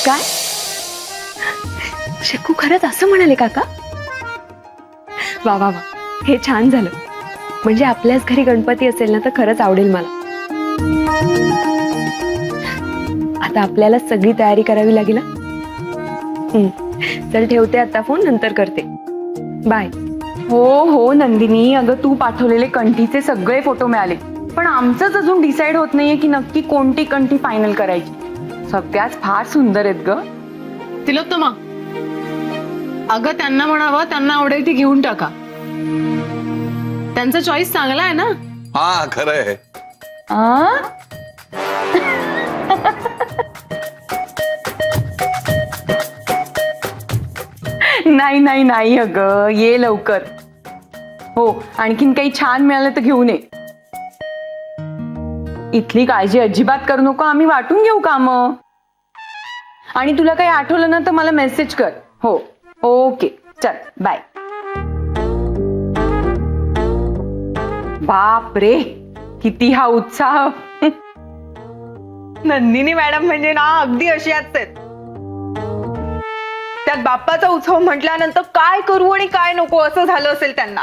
काय? शकू खरंच असं म्हणाले काका? वा वा वा, हे छान झालं. म्हणजे आपल्याच घरी गणपती असेल ना तर खरंच आवडेल मला. आता आपल्याला सगळी तयारी करावी लागेल. चल ठेवते आता फोन, नंतर करते. बाय. हो हो नंदिनी, अगं तू पाठवलेले कंठीचे सगळे फोटो मिळाले, पण आमचंच अजून डिसाईड होत नाहीये की नक्की कोणती कंठी फायनल करायची. सगळ्याच फार सुंदर आहेत ग. तिलोत्तमा, अगं त्यांना म्हणावं त्यांना आवडेल ती घेऊन टाका. त्यांचा चॉईस चांगला आहे ना. हा खरंय. आ? नाही नाही नाही अगं, ये लवकर. हो, आणखीन काही छान मिळालं तर घेऊन ये. इथली काळजी अजिबात करू नको, आम्ही वाटून घेऊ काम. आणि तुला काही आठवलं ना तर मला मेसेज कर. हो ओके, चल बाय. बाप रे, किती हा उत्साह. नंदिनी मॅडम म्हणजे ना अगदी अशी आहेत. त्यात बाप्पाचा उत्सव म्हटल्यानंतर काय करू आणि काय नको असं झालं असेल त्यांना.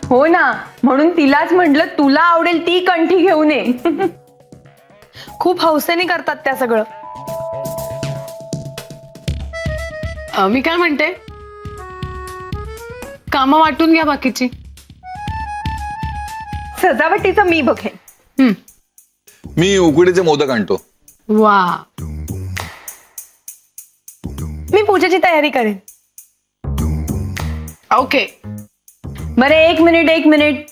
हो ना, म्हणून तिलाच म्हटलं तुला आवडेल ती कंठी घेऊन ये. खूप हौसेने करतात त्या सगळं. मी काय म्हणते, कामं वाटून घ्या बाकीची. सजावटीचं मी बघेन. मी उकडीचे मोदक आणतो. वा, मी पूजेची तयारी करेन. ओके. बरं एक मिनिट.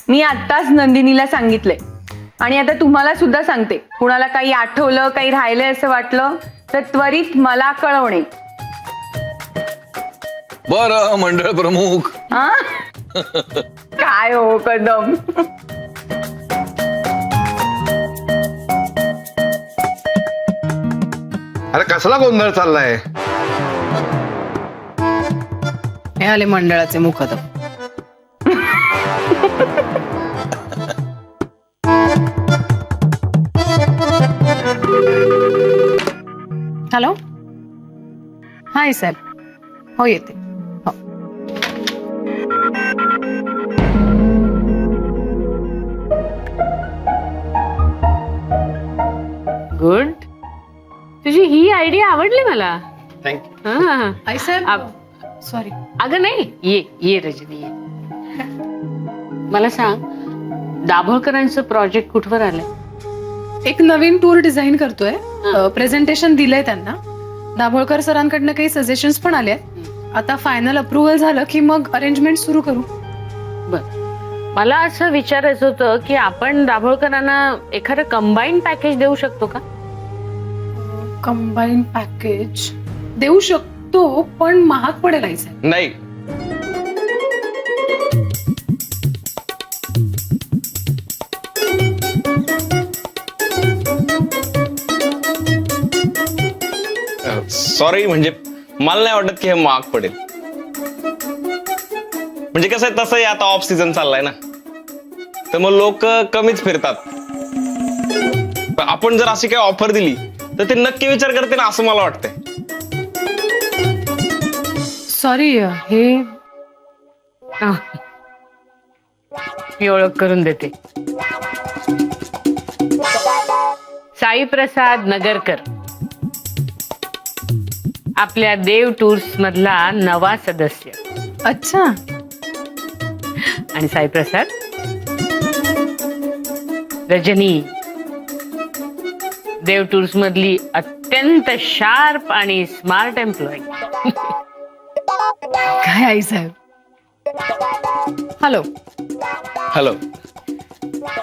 मी आत्ताच नंदिनीला सांगितलंय आणि आता तुम्हाला सुद्धा सांगते, कुणाला काही आठवलं, काही राहिलंय असं वाटलं तर त्वरित मला कळवणे. बरं मंडळ प्रमुख. हा? काय हो कदम. अरे कसला गोंधळ चाललाय? हे आले मंडळाचे मुखदम. हॅलो, हाय साहेब. हो येते. हो. गुड. तुझी ही आयडिया आवडली मला. थँक्यू. हा. आई साहेब, सॉरी. अगं नाही, ये ये रजनी ये. मला सांग, दाभोळकरांचं प्रोजेक्ट कुठवर आलंय? एक नवीन टूर डिझाईन करतोय. प्रेझेंटेशन दिलंय त्यांना. दाभोळकर सरांकडनं काही सजेशन्स पण आले. आता फायनल अप्रुव्हल झालं की मग अरेंजमेंट सुरू करू. बर, मला असं विचारायचं होतं की आपण दाभोळकरांना एखादं कंबाईन पॅकेज देऊ शकतो का? कंबाईन पॅकेज देऊ शकतो, पण महाग पडेल आई साहेब. नाही, सॉरी, म्हणजे मला नाही वाटत की हे महाग पडेल. म्हणजे कसं आहे, तसंही आता ऑफ सीझन चाललाय ना, तर मग लोक कमीच फिरतात. आपण जर अशी काही ऑफर दिली तर ते नक्की विचार करते ना, असं मला वाटतंय. सॉरी, हे मी ओळख करून देते. साई प्रसाद नगरकर, आपल्या देव टूर्स मधला नवा सदस्य. अच्छा. आणि साई प्रसाद, रजनी, देव टूर्स मधली अत्यंत शार्प आणि स्मार्ट एम्प्लॉई. काय आई साहेब. हॅलो. हॅलो.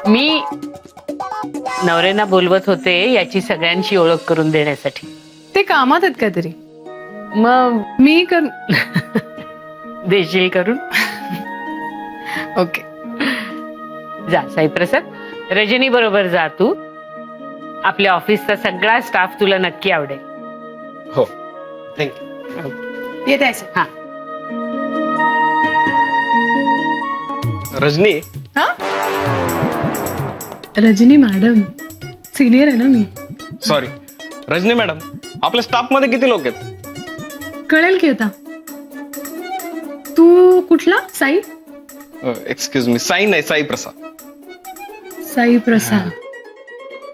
मी नवऱ्यांना बोलवत होते याची सगळ्यांची ओळख करून देण्यासाठी. ते कामात आहेत काहीतरी. मग मी कर. देशील करून. ओके. जा साईप्रसाद, रजनी बरोबर जा तू. आपल्या ऑफिसचा सगळा स्टाफ तुला नक्की आवडेल. हो, थँक्यू. येते आई साहेब. हा. रजनी, रजनी मॅडम. सिनियर आहे ना मी. सॉरी रजनी मॅडम, आपल्या स्टाफ मध्ये किती लोक आहेत? कळेल की आता. तू कुठला? साई? एक्सक्यूज मी, साई नाही, साई प्रसाद. साई प्रसाद.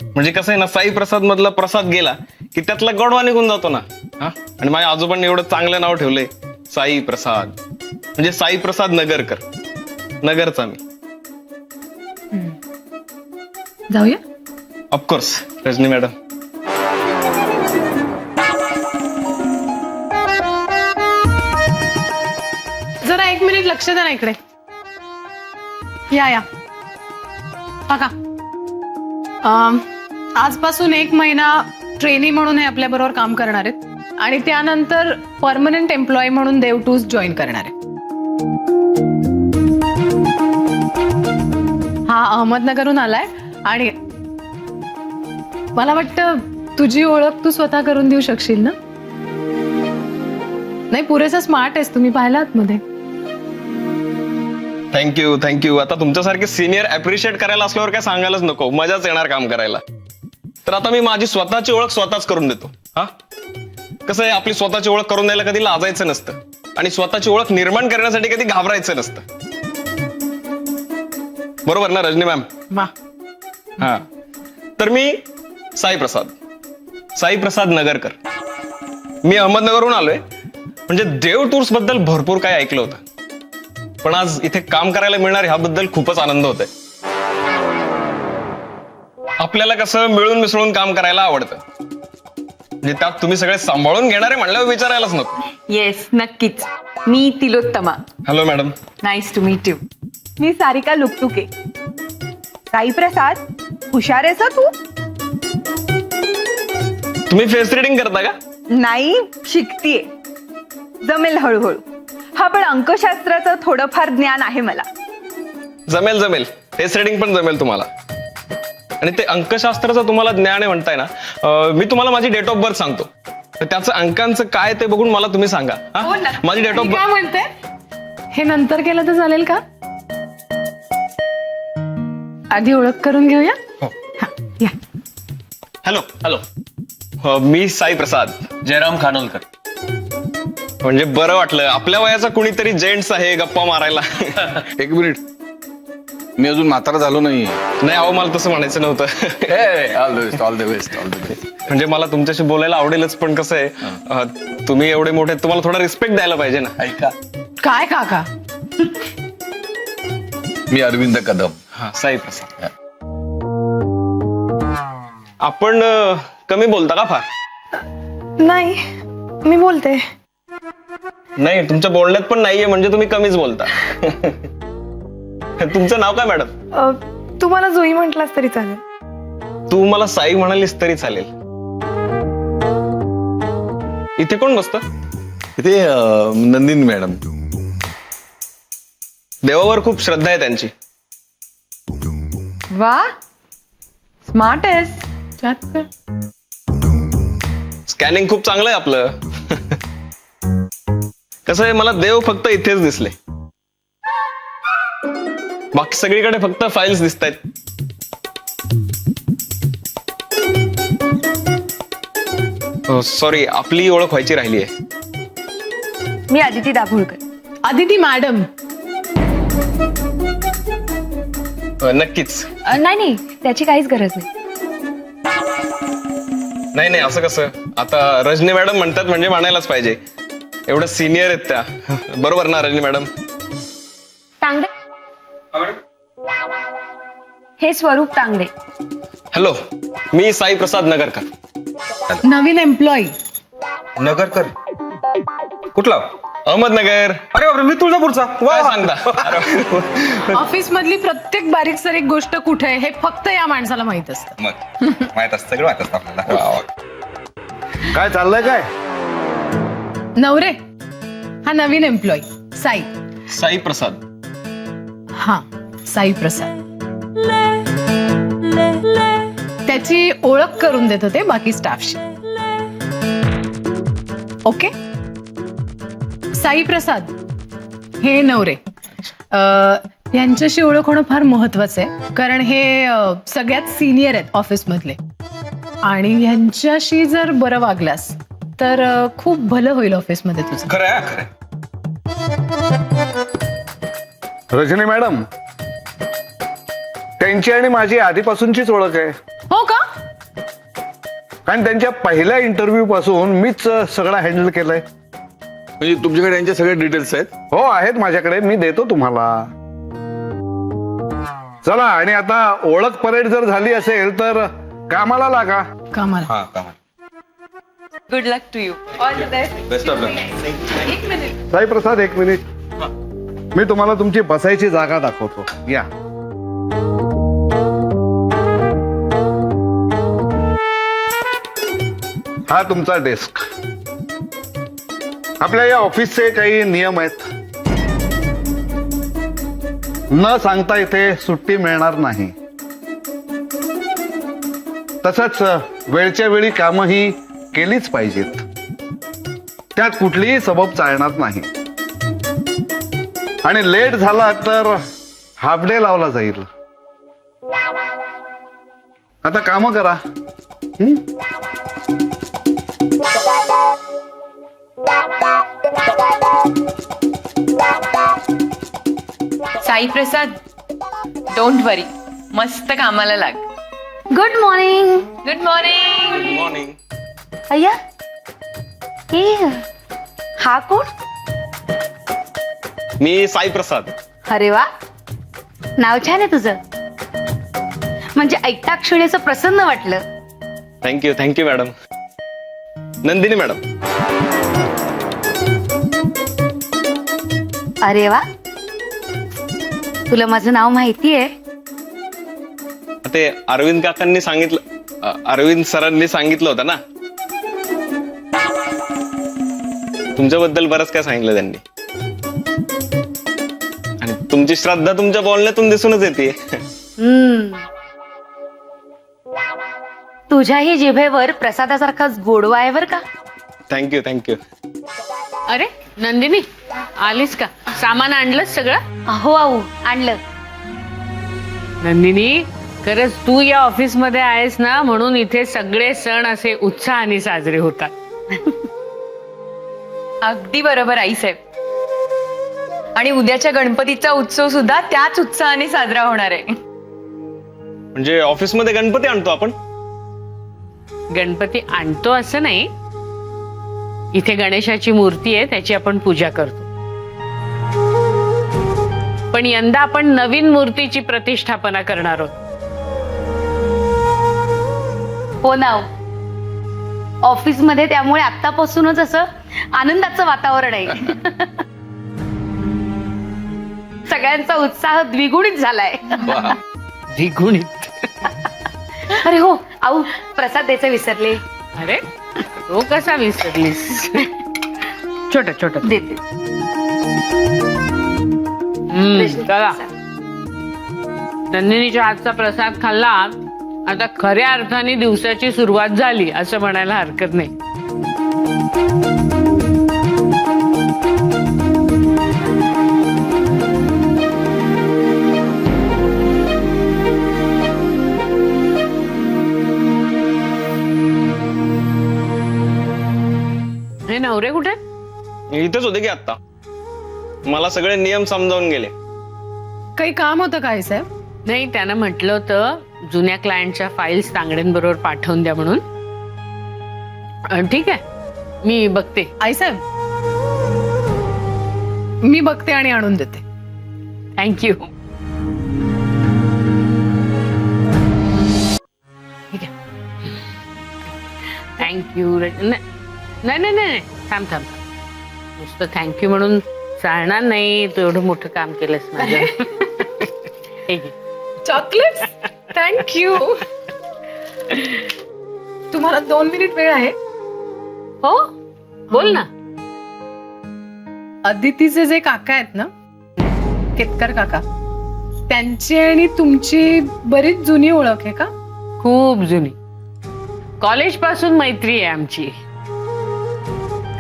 म्हणजे कसं आहे ना, साई प्रसाद मधला प्रसाद गेला की त्यातला गोडवा निघून जातो ना. हा, आणि माझ्या आजोबांनी एवढं चांगलं नाव ठेवलंय साई प्रसाद, म्हणजे साई प्रसाद नगरकर. नगरचा मी. जाऊया. Of course Rajani madam. जरा 1 मिनिट लक्ष द्या ना इकडे. या बघा, आजपासून 1 महिना ट्रेनी म्हणून हे आपल्या बरोबर काम करणार आहेत आणि त्यानंतर परमनंट एम्प्लॉई म्हणून देव टूस जॉईन करणार आहे. हा अहमदनगरहून आलाय आणि मला वाटतं तुझी ओळख तू स्वतः करून देऊ शकशील ना? नाही, पुरेसा स्मार्ट आहेस तुम्ही, पाहिलात मध्ये. Thank you thank you. आता तुमच्यासारखे सिनियर अप्रिशिएट करायला असल्यावर काय सांगायलाच नको, मजाच येणार काम करायला. तर आता मी माझी स्वतःची ओळख स्वतःच करून देतो. हा, कसं आहे, आपली स्वतःची ओळख करून द्यायला कधी लाजायचं नसतं आणि स्वतःची ओळख निर्माण करण्यासाठी कधी घाबरायचं नसतं. बरोबर ना रजनी मॅम? वा. हा, तर मी साई प्रसाद नगरकर. मी अहमदनगरहून आलोय. म्हणजे देव टूर्स बद्दल भरपूर काय ऐकलं होतं, पण आज इथे काम करायला मिळणार ह्याबद्दल खूपच आनंद होतोय. आपल्याला कसं मिळून मिसळून काम करायला आवडतं, म्हणजे त्यात तुम्ही सगळे सांभाळून घेणारे म्हणल्यावर विचारायलाच नको. येस, नक्कीच. मी Tilottama. Hello madam. Nice to meet you. मी सारिका लुकतुके. साई प्रसाद, हुशार आहेस हं तू. तुम्ही फेस रिडिंग करता का? नाही, शिकतीये. जमेल हळूहळू. हा, पण अंकशास्त्राचं थोडंफार ज्ञान आहे मला. जमेल. फेस रिडिंग पण जमेल तुम्हाला. आणि ते अंकशास्त्राचं तुम्हाला ज्ञान आहे म्हणताय ना, मी तुम्हाला माझी डेट ऑफ बर्थ सांगतो. तर त्याचं अंकांचं काय ते बघून मला तुम्ही सांगा. हो ना. माझी डेट ऑफ मी काय बर्थ. म्हणते, हे नंतर केलं तर चालेल का? आधी ओळख करून घेऊया. हा, या. हॅलो. मी साई प्रसाद जयराम खानोलकर. म्हणजे बरं वाटलं, आपल्या वयाचा कुणीतरी जेंट्स आहे गप्पा मारायला. 1 मिनिट, मी अजून म्हातारा झालो नाही. नाही अहो, मला तसं म्हणायचं नव्हतं. All the best, all the best, all the best. म्हणजे मला तुमच्याशी बोलायला आवडेलच, पण कसं आहे, तुम्ही एवढे मोठे, तुम्हाला थोडा रिस्पेक्ट द्यायला पाहिजे ना. ऐका, काय काका? मी अरविंद कदम. हा, साई प्रसाद. आपण कमी बोलता का फार? नाही, मी बोलते. नाही, तुमच्या बोलण्यात पण नाहीये म्हणजे तुम्ही कमीच बोलता. तुमचं नाव काय मॅडम? तुम्हाला जुई म्हटलास तरी चालेल. तू मला साई म्हणालीस तरी चालेल. इथे कोण बसतं? इथे नंदिनी मॅडम. देवावर खूप श्रद्धा आहे त्यांची. वा, स्मार्ट आहेस. त्यात काय? स्कॅनिंग खूप चांगलं आहे आपलं. कसं आहे, मला देव फक्त इथेच दिसले, बाकी सगळीकडे फक्त फाईल्स दिसत आहेत. सॉरी, आपली ओळख व्हायची राहिली आहे. मी आदिती दाभोळकर. आदिती मॅडम. नक्कीच. नाही, त्याची काहीच गरज नाही. नाही, असं कसं, आता रजनी मॅडम म्हणतात म्हणजे म्हणायलाच पाहिजे, एवढं सिनियर आहेत त्या. बरोबर ना रजनी मॅडम? तांगडे, हे स्वरूप तांगडे. हॅलो, मी साई प्रसाद नगरकर. नवीन एम्प्लॉई. नगरकर कुठला? अहमदनगर. अरे बापरे, मी तुळजापूरचा. काय सांगता? ऑफिस मधली प्रत्येक बारीक सारीक गोष्ट कुठे आहे हे फक्त या माणसाला माहित असतं. मग माहित असतं, सगळं माहित असतं आपल्याला. काय चाललंय काय? नवरे, हा नवीन एम्प्लॉई साई. साई प्रसाद. हा, साई प्रसाद. त्याची ओळख करून देत होते बाकी स्टाफशी. ओके. साई प्रसाद हे नवरे. यांच्याशी ओळख होणं फार महत्वाचं आहे, कारण हे सगळ्यात सिनियर आहेत ऑफिस मधले. आणि ह्यांच्याशी जर बरं वागलास तर खूप भलं होईल ऑफिसमध्ये तुझं. खरं आहे, खरं आहे. रजनी मॅडम, त्यांची आणि माझी आधीपासूनचीच ओळख आहे. हो का? कारण त्यांच्या पहिल्या इंटरव्ह्यू पासून मीच सगळं हँडल केलंय. म्हणजे तुमच्याकडे यांचे सगळे डिटेल्स आहेत? हो, आहेत माझ्याकडे, मी देतो तुम्हाला. चला, आणि आता ओळख परेड जर झाली असेल तर कामाला लागा. कामाला. हा, कामाला. Good luck to you. All the best. Best of luck. Sai Prasad, एक मिनिट. मी तुम्हाला तुमची बसायची जागा दाखवतो. या. हा तुमचा डेस्क. आपल्या या ऑफिसचे काही नियम आहेत. न सांगता इथे सुट्टी मिळणार नाही. तसंच वेळच्या वेळी कामही केलीच पाहिजेत. त्यात कुठलीही सबब चालणार नाही. आणि लेट झाला तर हाफ डे लावला जाईल. आता काम करा. साई प्रसाद, डोंट वरी, मस्त कामाला लाग. Good morning. Good morning. Good morning. अय्या, हे हा कोण? मी साई प्रसाद. अरे वा, नाव छान आहे तुझं. म्हणजे ऐकता क्षणी असं प्रसन्न वाटलं. Thank you madam. नंदिनी मॅडम. अरे वा, तुला माझं नाव माहितीये? ते अरविंद काकांनी सांगितलं, अरविंद सरांनी सांगितलं होतं ना. तुमच्याबद्दल बरंच काय सांगितलं त्यांनी. आणि तुमची श्रद्धा तुमच्या बोलण्यातून दिसूनच येते. तुझ्याही जिभेवर प्रसादासारखाच गोडवा आहे बर का. थँक्यू. अरे नंदिनी, आलीस का? सामान आणलंच सगळं? अहो आऊ, आणलं. नंदिनी, खरंच तू या ऑफिस मध्ये आहेस ना, म्हणून इथे सगळे सण असे उत्साहाने साजरे होतात. अगदी बरोबर आई साहेब. आणि उद्याच्या गणपतीचा उत्सव सुद्धा त्याच उत्साहाने साजरा होणार आहे. म्हणजे ऑफिसमध्ये गणपती आणतो आपण? गणपती आणतो असं नाही, इथे गणेशाची मूर्ती आहे, त्याची आपण पूजा करतो. पण यंदा आपण नवीन मूर्तीची प्रतिष्ठापना करणार आहोत. हो ना. ऑफिस मध्ये त्यामुळे आतापासूनच असं आनंदाचं वातावरण आहे. सगळ्यांचा उत्साह द्विगुणित झालाय. द्विगुणित. अरे हो आऊ, प्रसाद द्यायचं विसरले. अरे तो कसा विसरलीस? छोट देते. चला, नंदिनीच्या हातचा प्रसाद खाल्ला, आता खऱ्या अर्थाने दिवसाची सुरुवात झाली असं म्हणायला हरकत नाही. हे नवरे कुठे? इथेच होते की आता. मला सगळे नियम समजावून गेले. काही काम होतं काय साहेब? नाही, त्यानं म्हटलं होतं जुन्या क्लायंटच्या फाईल्स तांगड्यांबरोबर पाठवून द्या म्हणून. ठीक आहे, मी बघते. आई साहेब, मी बघते आणि आणून देते. थँक्यू. ठीक आहे, थँक्यू. नाही, थांब. नुसतं थँक्यू म्हणून चालणार नाही, तू एवढं मोठं काम केलंस माझं. ठीक आहे. चॉकलेट. थँक्यू. तुम्हाला 2 मिनिट वेळ आहे? हो, बोल ना. अदितीचे जे काका आहेत ना, केतकर काका, त्यांची आणि तुमची बरीच जुनी ओळख आहे का? खूप जुनी, कॉलेज पासून मैत्री आहे आमची.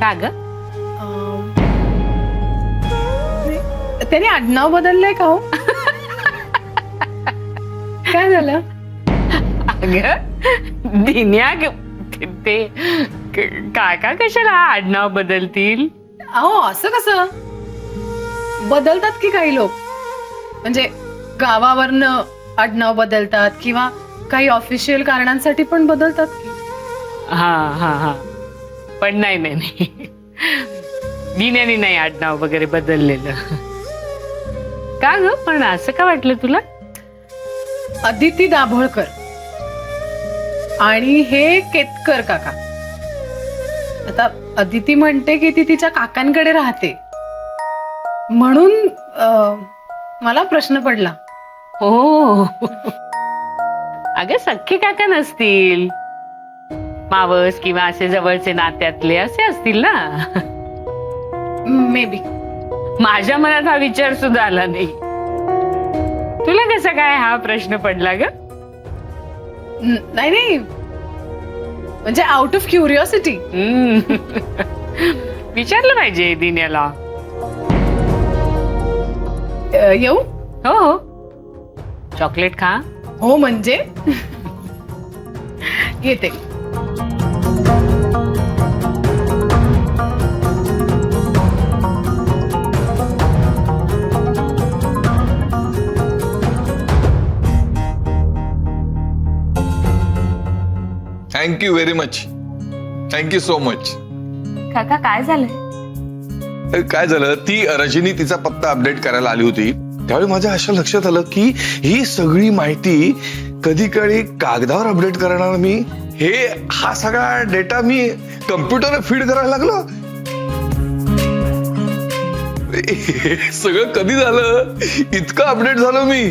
का ग? त्यांनी आडनाव बदललंय का हो? काय झालं? अगं दिन्या ते काका कशाला आडनाव बदलतील? अहो असं कसं बदलतात की काही लोक, म्हणजे गावावरनं आडनाव बदलतात किंवा काही ऑफिशियल कारणांसाठी पण बदलतात की. हा हा हा पण नाही नाही नाही, दिन्याने नाही आडनाव वगैरे बदललेलं. का ग, पण असं का वाटलं तुला? अदिती दाभोळकर आणि हे केतकर काका. आता अदिती म्हणते की ती तिच्या काकांकडे राहते, म्हणून मला प्रश्न पडला. हो अगं सख्खे काका नसतील, मावस किंवा असे जवळचे नात्यातले असे असतील ना. May be. माझ्या मनात हा विचार सुद्धा आला नाही. तुला कसा काय हा प्रश्न पडला ग? नाही नाही, म्हणजे आउट ऑफ क्युरिओसिटी. विचारलं पाहिजे दिन्याला. येऊ? हो हो, चॉकलेट खा. हो म्हणजे येते. Thank you very much. Thank you so much. काका काय झालंय? काय झालं, ती रजनी तिचा पत्ता अपडेट करायला आली होती. त्यावेळी माझ्या अशा लक्षात आलं की ही सगळी माहिती कधी काळी कागदावर अपडेट करणार मी, हा सगळा डेटा मी कम्प्युटरवर फीड करायला लागलो. हे सगळं कधी झालं, इतकं अपडेट झालो मी.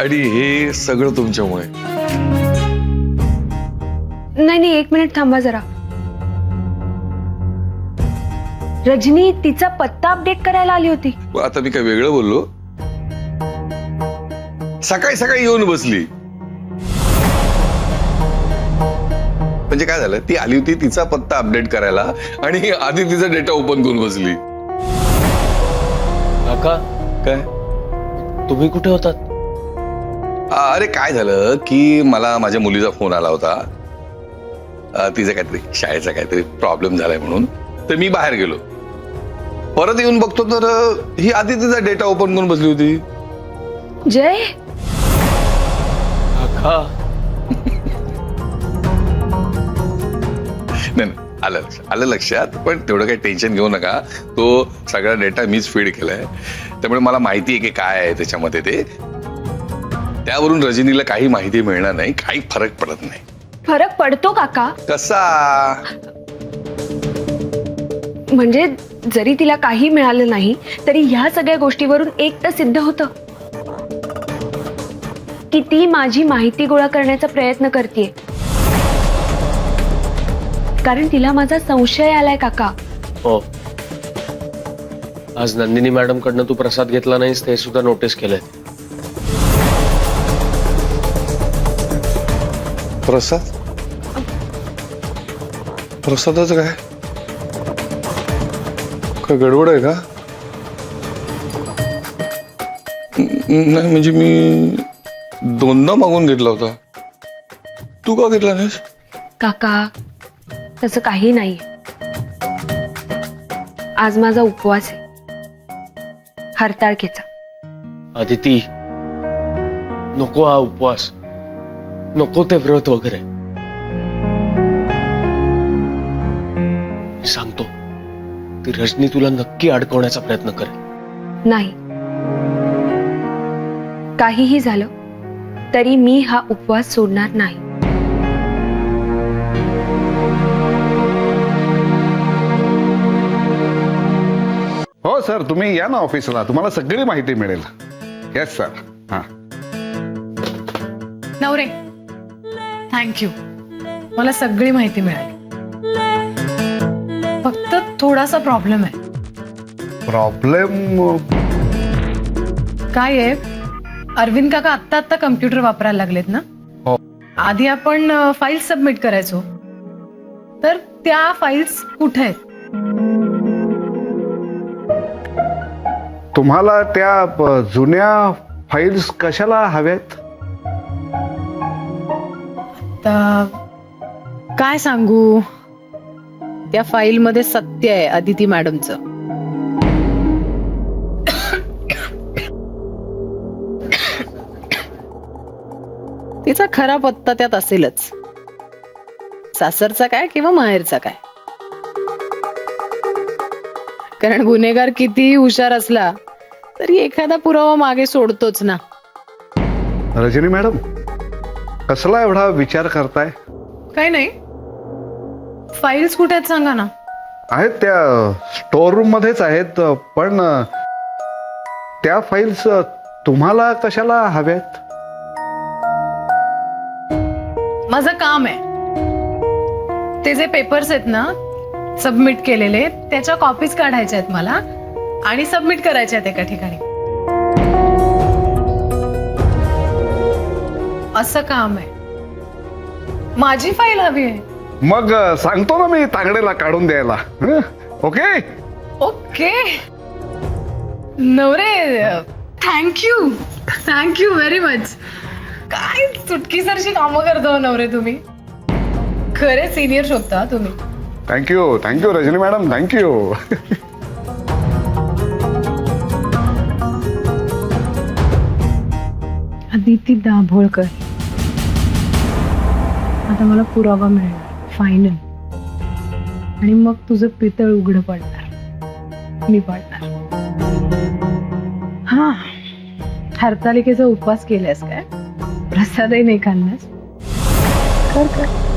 आणि हे सगळं तुमच्यामुळे. नाही, 1 मिनिट थांबा जरा. रजनी तिचा पत्ता अपडेट करायला आली होती? आता मी काय वेगळं बोललो? सकाळी सकाळी येऊन बसली. म्हणजे काय झालं, ती आली होती तिचा पत्ता अपडेट करायला आणि आधी तिचा डेटा ओपन करून बसली. काका काय? तुम्ही कुठे होतात? अरे काय झालं की मला माझ्या मुलीचा फोन आला होता. तिचा काहीतरी शाळेचा काहीतरी प्रॉब्लेम झालाय म्हणून, तर मी बाहेर गेलो. परत येऊन बघतो तर ही आधी तिचा डेटा ओपन करून बसली होती. जय, काका नाही आलं लक्षात, पण तेवढं काही टेन्शन घेऊ नका. तो सगळा डेटा मीच फीड केलाय, त्यामुळे मला माहिती आहे की काय आहे त्याच्यामध्ये ते. त्यावरून रजनीला काही माहिती मिळणार नाही, काही फरक पडत नाही. फरक पडतो काका. कसा? म्हणजे जरी तिला काही मिळालं नाही तरी ह्या सगळ्या गोष्टीवरून एक तर सिद्ध होतं की ती माझी माहिती गोळा करण्याचा प्रयत्न करतेय, कारण तिला माझा संशय आलाय काका. हो, आज नंदिनी मॅडम कडनं तू प्रसाद घेतला नाहीस ते सुद्धा नोटीस केलंय. प्रसाद? प्रसादाचं काय? काय गडबड आहे का? नाही म्हणजे मी 2दा मागून घेतला होता. तू का घेतला नाहीस? काका तसं काही नाही. आज माझा उपवास आहे, हरताळकेचा. अदिती, नको हा उपवास, नको ते व्रत वगैरे. मी सांगतो, ती रजनी तुला नक्की अडकवण्याचा प्रयत्न करेल. नाही, काहीही झालं तरी मी हा उपवास सोडणार नाही. हो सर, तुम्ही या ना ऑफिसला, तुम्हाला सगळी माहिती मिळेल. Yes sir. हा, नवरे थँक्यू, मला सगळी माहिती मिळाली. फक्त थोडासा प्रॉब्लेम आहे. प्रॉब्लेम? काय आहे, अरविंद काका आत्ता कम्प्युटर वापरायला लागलेत ना. हो. आधी आपण फाईल्स सबमिट करायचो, तर त्या फाईल्स कुठे आहेत? तुम्हाला त्या जुन्या फाईल्स कशाला हव्यात? आता काय सांगू, त्या फाईल मध्ये सत्य आहे अदिती मॅडमचं. तिचा खरा पत्ता त्यात असेलच, सासरचा काय किंवा माहेरचा काय. कारण गुन्हेगार कितीही हुशार असला तरी एखादा पुरावा मागे सोडतोच ना. रजनी मॅडम, कसला एवढा विचार करताय? काय नाही, फाईल्स कुठे आहेत सांगा ना. आहेत त्या स्टोर रूम मध्येच आहेत, पण त्या फाईल्स तुम्हाला कशाला हव्यात? माझं काम आहे, ते जे पेपर्स आहेत ना सबमिट केलेले, त्याच्या कॉपीज काढायच्या आहेत मला आणि सबमिट करायच्या आहेत एका ठिकाणी. असं काम आहे. माझी फाईल हवी आहे. मग सांगतो ना मी तांगडेला काढून द्यायला. हं? ओके. ओके नवरे, थँक्यू व्हेरी मच. काय चुटकीसरशी कामं करतो नवरे तुम्ही. खरे सिनियर शोधता तुम्ही. Thank you Rajani madam, thank you. Aditi Dabholkar, आता मला पुरावा मिळणार फायनल, आणि मग तुझं पितळ उघडं पडणार, मी पाडणार. हा, हरतालिकेचा उपवास केलास काय? प्रसादही नाही खाल्लास? कर.